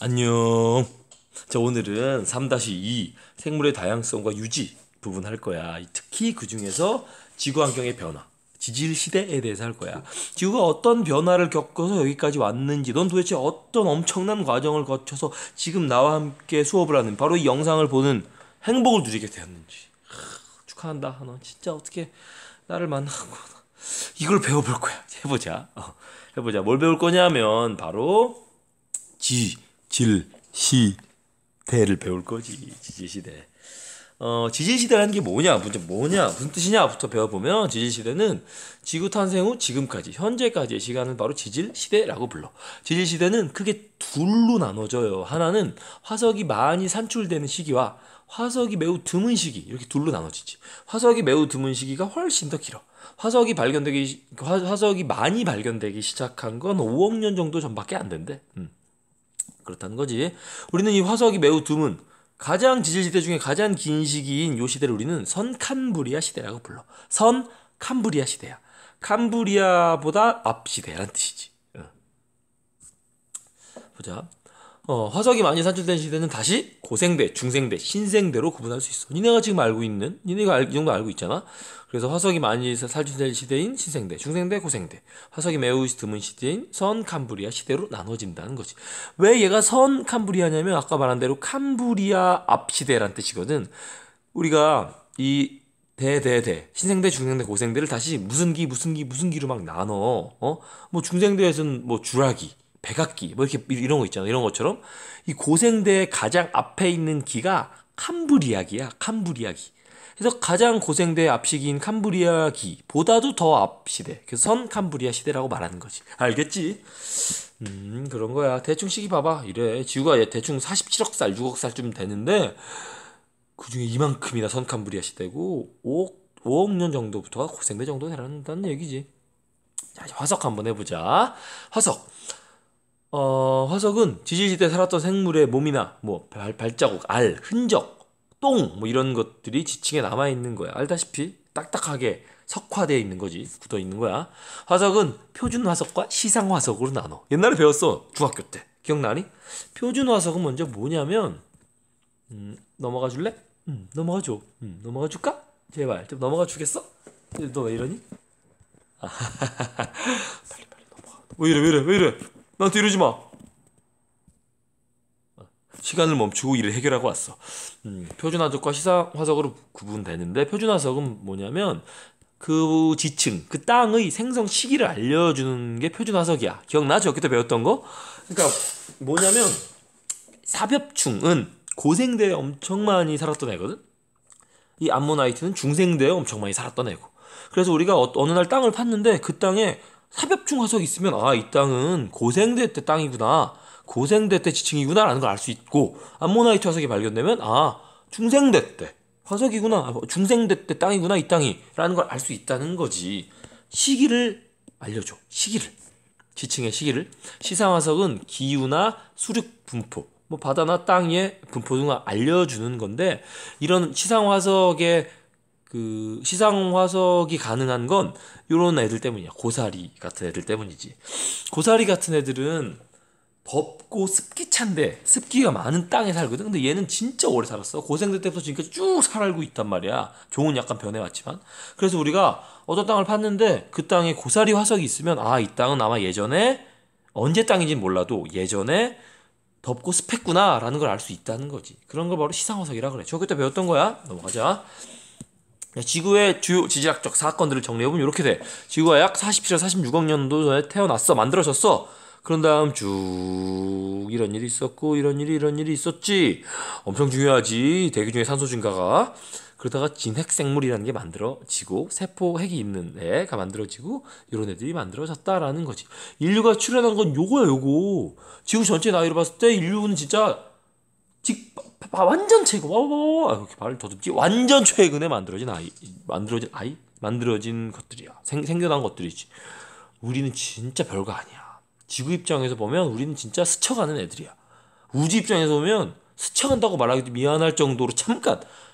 안녕. 자, 오늘은 3-2 생물의 다양성과 유지 부분 할 거야. 특히 그 중에서 지구 환경의 변화, 지질 시대에 대해서 할 거야. 지구가 어떤 변화를 겪어서 여기까지 왔는지, 넌 도대체 어떤 엄청난 과정을 거쳐서 지금 나와 함께 수업을 하는 바로 이 영상을 보는 행복을 누리게 되었는지. 축하한다. 너 진짜 어떻게 나를 만나고 이걸 배워볼 거야. 해보자. 해보자. 뭘 배울 거냐면 바로 지질시대를 배울 거지. 지질시대. 지질시대라는 게 무슨 뜻이냐부터 배워보면, 지질시대는 지구 탄생 후 지금까지 현재까지의 시간을 바로 지질시대라고 불러. 지질시대는 크게 둘로 나눠져요. 하나는 화석이 많이 산출되는 시기와 화석이 매우 드문 시기, 이렇게 둘로 나눠지지. 화석이 매우 드문 시기가 훨씬 더 길어. 화석이 많이 발견되기 시작한 건 5억 년 정도 전밖에 안 된대. 그렇다는 거지. 우리는 이 화석이 매우 드문 가장 지질시대 중에 가장 긴 시기인 요 시대를 우리는 선캄브리아 시대라고 불러. 선캄브리아 시대야. 캄브리아보다 앞 시대라는 뜻이지. 보자. 화석이 많이 산출된 시대는 다시 고생대, 중생대, 신생대로 구분할 수 있어. 니네가 지금 알고 있는, 이 정도 알고 있잖아. 그래서 화석이 많이 산출된 시대인 신생대, 중생대, 고생대, 화석이 매우 드문 시대인 선캄브리아 시대로 나눠진다는 거지. 왜 얘가 선캄브리아냐면 아까 말한 대로 캄브리아 앞 시대란 뜻이거든. 우리가 이 신생대, 중생대, 고생대를 다시 무슨 기로 막 나눠. 뭐 중생대에서는 뭐 주라기, 백악기, 뭐 이렇게 이런 거 있잖아. 이런 것처럼 이 고생대의 가장 앞에 있는 기가 캄브리아기야. 캄브리아기. 그래서 가장 고생대의 앞시기인 캄브리아기보다도 더 앞시대. 그래서 선 캄브리아 시대라고 말하는 거지. 알겠지? 그런 거야. 대충 시기 봐봐. 이래. 지구가 대충 47억 살, 6억 살쯤 되는데 그 중에 이만큼이나 선 캄브리아 시대고 5억 년 정도부터가 고생대 정도 되란다는 얘기지. 자, 이제 화석 한번 해보자. 화석. 화석은 지질시대에 살았던 생물의 몸이나 뭐 발자국, 알, 흔적, 똥 뭐 이런 것들이 지층에 남아있는 거야. 알다시피 딱딱하게 석화되어 있는 거지. 굳어 있는 거야. 화석은 표준 화석과 시상 화석으로 나눠. 옛날에 배웠어. 중학교 때. 기억나니? 표준 화석은 먼저 뭐냐면 넘어가 줄래? 넘어가 줘. 넘어가 줄까? 제발 좀 넘어가 주겠어? 너 왜 이러니? 빨리 넘어가. 왜 이래? 나한테 이러지 마. 시간을 멈추고 일을 해결하고 왔어. 표준 화석과 시상 화석으로 구분되는데, 표준 화석은 뭐냐면 그 지층, 그 땅의 생성 시기를 알려주는 게 표준 화석이야. 기억나죠? 그때 배웠던 거? 그러니까 뭐냐면 사벽충은 고생대에 엄청 많이 살았던 애거든. 이 암모나이트는 중생대에 엄청 많이 살았던 애고. 그래서 우리가 어느 날 땅을 팠는데 그 땅에 사벽충 화석이 있으면 이 땅은 고생대 때 땅이구나. 고생대 때 지층이구나 라는 걸 알 수 있고, 암모나이트 화석이 발견되면 중생대 때 화석이구나. 중생대 때 땅이구나 이 땅이 라는 걸 알 수 있다는 거지. 시기를 알려줘. 시기를. 지층의 시기를. 시상화석은 기후나 수륙 분포, 뭐 바다나 땅의 분포 등을 알려주는 건데, 이런 시상화석이 가능한 건 요런 애들 때문이야. 고사리 같은 애들 때문이지. 고사리 같은 애들은 덥고 습기 찬데 습기가 많은 땅에 살거든. 근데 얘는 진짜 오래 살았어. 고생대 때부터 지금까지 쭉 살고 있단 말이야. 종은 약간 변해왔지만. 그래서 우리가 어떤 땅을 팠는데 그 땅에 고사리 화석이 있으면 이 땅은 아마 예전에, 언제 땅인지는 몰라도 예전에 덥고 습했구나 라는 걸 알 수 있다는 거지. 그런 걸 바로 시상화석이라 그래. 중학교 때 배웠던 거야. 넘어가자. 지구의 주요 지질학적 사건들을 정리해보면 이렇게 돼. 지구가 약 47억 46억 년도 전에 태어났어. 만들어졌어. 그런 다음 쭉 이런 일이 있었고 이런 일이 있었지. 엄청 중요하지. 대기 중에 산소 증가가. 그러다가 진핵생물이라는 게 만들어지고 세포 핵이 있는 애가 만들어지고 이런 애들이 만들어졌다라는 거지. 인류가 출현한 건 요거야, 요거. 지구 전체 나이로 봤을 때 인류는 진짜 완전 최고. 이렇게 말을 더듬지. 완전 최근에 만들어진 것들이야. 생겨난 것들이지. 우리는 진짜 별거 아니야. 지구 입장에서 보면 우리는 진짜 스쳐가는 애들이야. 우주 입장에서 보면 스쳐간다고 말하기도 미안할 정도로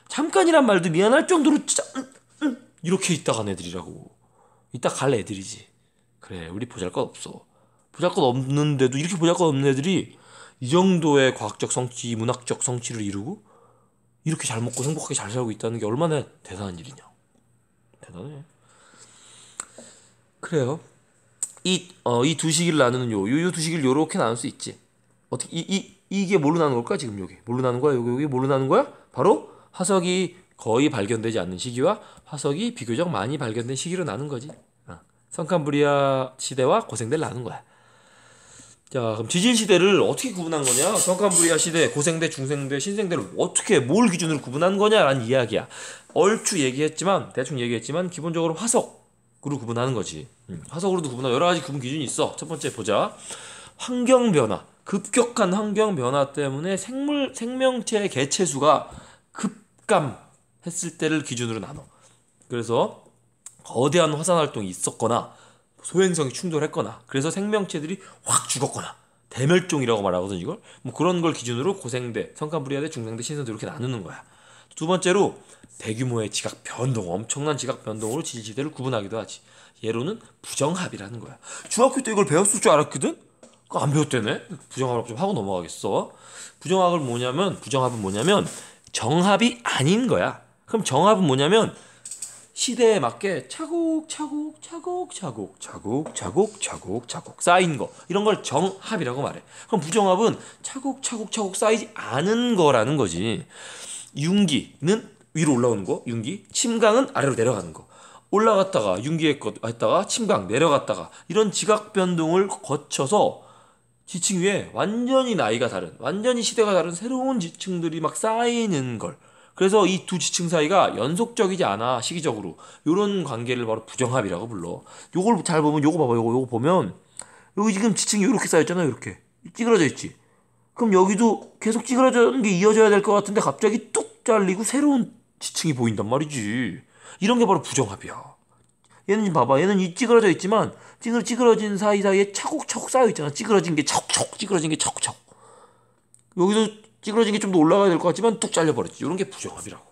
잠깐이란 말도 미안할 정도로 진짜 이렇게 있다 간 애들이라고. 이따 갈 애들이지. 그래, 우리 보잘것 없어. 보잘것 없는데도 이렇게 보잘것 없는 애들이 이 정도의 과학적 성취, 문학적 성취를 이루고 이렇게 잘 먹고 행복하게 잘 살고 있다는 게 얼마나 대단한 일이냐. 대단해. 그래요. 이 두 시기를 나누는 요 두 시기를 요렇게 나눌 수 있지. 어떻게 이게 뭘로 나눈 걸까? 지금 여기 뭘로 나눈 거야? 여기 뭘로 나눈 거야? 바로 화석이 거의 발견되지 않는 시기와 화석이 비교적 많이 발견된 시기로 나눈 거지. 성캄브리아 시대와 고생대를 나눈 거야. 자, 그럼 지질 시대를 어떻게 구분한 거냐? 성캄브리아 시대, 고생대, 중생대, 신생대를 어떻게 뭘 기준으로 구분한 거냐라는 이야기야. 얼추 얘기했지만 대충 얘기했지만 기본적으로 화석으로 구분하는 거지. 화석으로도 구분하고 여러 가지 구분 기준이 있어. 첫 번째 보자. 환경 변화. 급격한 환경 변화 때문에 생명체의 개체수가 급감했을 때를 기준으로 나눠. 그래서 거대한 화산 활동이 있었거나 소행성이 충돌했거나 그래서 생명체들이 확 죽었거나 대멸종이라고 말하거든 이걸. 뭐 그런 걸 기준으로 고생대, 성캄브리아대, 중생대, 신생대 이렇게 나누는 거야. 두 번째로 대규모의 지각 변동, 엄청난 지각 변동으로 지질시대를 구분하기도 하지. 예로는 부정합이라는 거야. 중학교 때 이걸 배웠을 줄 알았거든? 그거 안 배웠대네? 부정합을 좀 하고 넘어가겠어. 부정합은 뭐냐면 정합이 아닌 거야. 그럼 정합은 뭐냐면 시대에 맞게 차곡차곡 쌓인 거 이런 걸 정합이라고 말해. 그럼 부정합은 차곡차곡 쌓이지 않은 거라는 거지. 융기는 위로 올라오는 거, 융기. 침강은 아래로 내려가는 거. 올라갔다가 융기했다가 침강 내려갔다가 이런 지각 변동을 거쳐서 지층 위에 완전히 나이가 다른, 완전히 시대가 다른 새로운 지층들이 막 쌓이는 걸. 그래서 이 두 지층 사이가 연속적이지 않아, 시기적으로. 요런 관계를 바로 부정합이라고 불러. 요걸 잘 보면, 요거 봐봐, 요거 보면, 여기 지금 지층이 요렇게 쌓였잖아요, 이렇게. 찌그러져 있지. 그럼 여기도 계속 찌그러져는 게 이어져야 될 것 같은데 갑자기 뚝 잘리고 새로운 지층이 보인단 말이지. 이런 게 바로 부정합이야. 얘는 지금 봐봐, 얘는 이 찌그러져 있지만, 찌그러진 사이사이에 차곡차곡 쌓여 있잖아. 찌그러진 게 차곡차곡. 여기도 찌그러진 게 좀 더 올라가야 될 것 같지만 뚝 잘려버렸지. 이런 게 부정합이라고.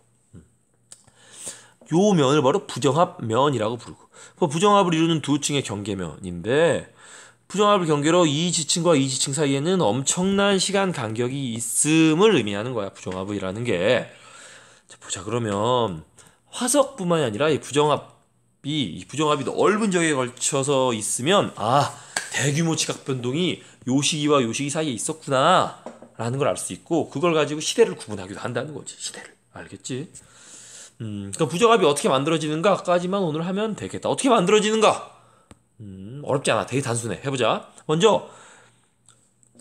요 면을 바로 부정합면이라고 부르고. 그 부정합을 이루는 두 층의 경계면인데 부정합을 경계로 이 지층과 이 지층 사이에는 엄청난 시간 간격이 있음을 의미하는 거야. 부정합이라는 게. 자, 보자. 그러면 화석뿐만이 아니라 이 부정합이 넓은 지역에 걸쳐서 있으면 대규모 지각 변동이 요 시기와 요 시기 사이에 있었구나 라는 걸 알 수 있고 그걸 가지고 시대를 구분하기도 한다는 거지. 시대를. 알겠지? 그럼 부정합이 어떻게 만들어지는가까지만 오늘 하면 되겠다. 어떻게 만들어지는가? 어렵지 않아. 되게 단순해. 해보자. 먼저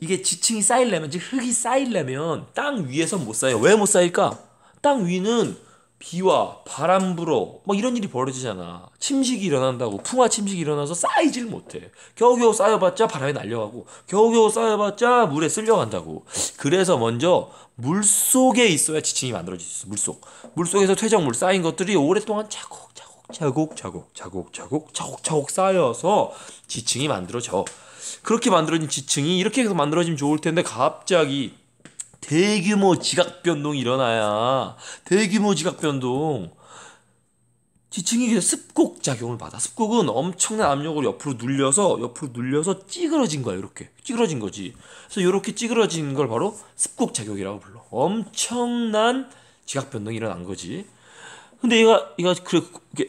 이게 지층이 쌓이려면, 즉 흙이 쌓이려면 땅 위에서 못 쌓여. 왜 못 쌓일까? 땅 위는 비와 바람 불어 막 이런 일이 벌어지잖아. 침식이 일어난다고. 풍화 침식이 일어나서 쌓이질 못해. 겨우겨우 쌓여봤자 바람에 날려가고 겨우겨우 쌓여봤자 물에 쓸려간다고. 그래서 먼저 물속에 있어야 지층이 만들어질 수 있어. 물속에서 퇴적물 쌓인 것들이 오랫동안 차곡차곡 쌓여서 지층이 만들어져. 그렇게 만들어진 지층이 이렇게 해서 만들어지면 좋을 텐데 갑자기 대규모 지각 변동이 일어나야. 대규모 지각 변동. 지층이 습곡 작용을 받아. 습곡은 엄청난 압력을 옆으로 눌려서 찌그러진 거야. 이렇게 찌그러진 거지. 그래서 이렇게 찌그러진 걸 바로 습곡 작용이라고 불러. 엄청난 지각 변동이 일어난 거지. 근데 얘가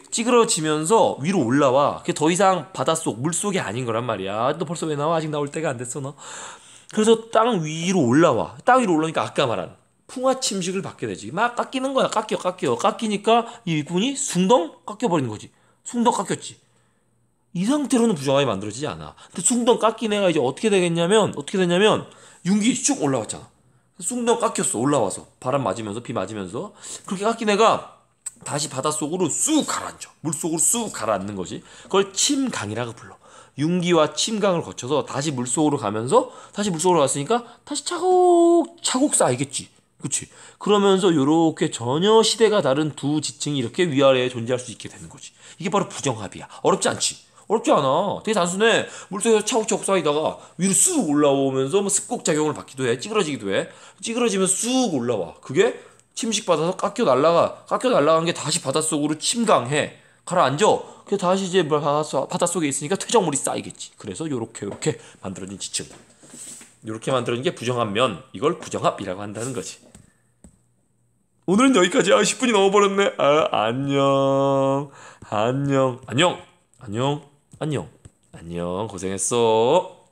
찌그러지면서 위로 올라와. 그게 더 이상 바닷속 물속이 아닌 거란 말이야. 너 벌써 왜 나와? 아직 나올 때가 안 됐어 너. 그래서 땅 위로 올라와. 땅 위로 올라오니까 아까 말한 풍화 침식을 받게 되지. 막 깎이는 거야. 깎이니까 이 윗부분이 숭덩 깎여버리는 거지. 숭덩 깎였지. 이 상태로는 부정합이 만들어지지 않아. 근데 숭덩 깎인 애가 이제 어떻게 되냐면 융기 쭉 올라왔잖아. 숭덩 깎였어. 올라와서 바람 맞으면서 비 맞으면서 그렇게 깎인 애가 다시 바닷속으로 쑥 가라앉아. 물속으로 쑥 가라앉는 거지. 그걸 침강이라고 불러. 융기와 침강을 거쳐서 다시 물속으로 가면서 다시 물속으로 갔으니까 다시 차곡차곡 쌓이겠지. 그치? 그러면서 요렇게 전혀 시대가 다른 두 지층이 이렇게 위아래에 존재할 수 있게 되는 거지. 이게 바로 부정합이야. 어렵지 않지? 어렵지 않아. 되게 단순해. 물속에서 차곡차곡 쌓이다가 위로 쑥 올라오면서 뭐 습곡 작용을 받기도 해. 찌그러지기도 해. 찌그러지면 쑥 올라와. 그게 침식받아서 깎여 날아간 게 다시 바닷속으로 침강해. 가라앉아. 그 다시 이제 바닷속에 있으니까 퇴적물이 쌓이겠지. 그래서 요렇게 만들어진 지층. 이렇게 만들어진 게 부정합 면. 이걸 부정합이라고 한다는 거지. 오늘은 여기까지야. 10분이 넘어버렸네. 안녕. 안녕. 안녕. 안녕. 안녕. 안녕. 고생했어.